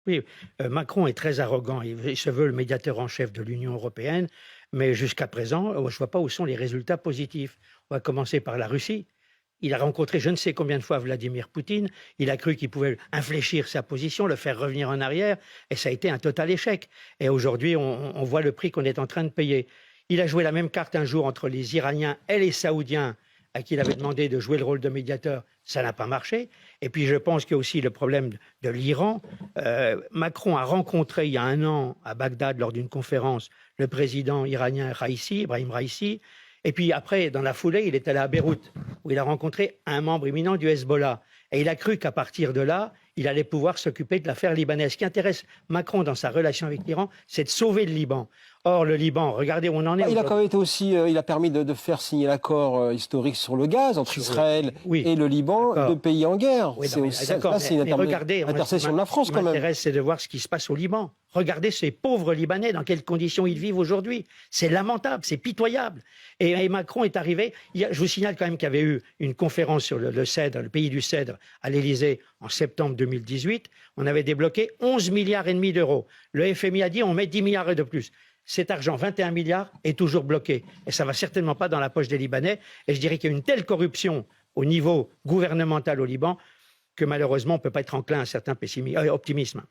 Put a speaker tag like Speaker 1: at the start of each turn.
Speaker 1: Oui, Macron est très arrogant. Il se veut le médiateur en chef de l'Union européenne, mais jusqu'à présent, je ne vois pas où sont les résultats positifs. On va commencer par la Russie. Il a rencontré je ne sais combien de fois Vladimir Poutine. Il a cru qu'il pouvait infléchir sa position, le faire revenir en arrière, et ça a été un total échec. Et aujourd'hui, on voit le prix qu'on est en train de payer. Il a joué la même carte un jour entre les Iraniens et les Saoudiens, à qui il avait demandé de jouer le rôle de médiateur. Ça n'a pas marché. Et puis, je pense qu'il y a aussi le problème de l'Iran. Macron a rencontré il y a un an à Bagdad, lors d'une conférence, le président iranien Raïssi, Ibrahim Raïssi. Et puis après, dans la foulée, il est allé à Beyrouth, où il a rencontré un membre éminent du Hezbollah. Et il a cru qu'à partir de là, il allait pouvoir s'occuper de l'affaire libanaise. Ce qui intéresse Macron dans sa relation avec l'Iran, c'est de sauver le Liban. Or, le Liban, regardez où on en est.
Speaker 2: Il a quand même été aussi, il a permis de faire signer l'accord historique sur le gaz entre Israël et le Liban, deux pays en guerre.
Speaker 1: Oui,
Speaker 2: c'est une intercession de la France quand même.
Speaker 1: Ce qui m'intéresse, c'est de voir ce qui se passe au Liban. Regardez ces pauvres Libanais, dans quelles conditions ils vivent aujourd'hui. C'est lamentable, c'est pitoyable. Et Macron est arrivé. Je vous signale quand même qu'il y avait eu une conférence sur le cèdre, le pays du cèdre, à l'Élysée en septembre 2018. On avait débloqué 11,5 milliards d'euros. Le FMI a dit on met 10 milliards de plus. Cet argent, 21 milliards, est toujours bloqué. Et ça ne va certainement pas dans la poche des Libanais. Et je dirais qu'il y a une telle corruption au niveau gouvernemental au Liban que malheureusement, on ne peut pas être enclin à un certain optimisme.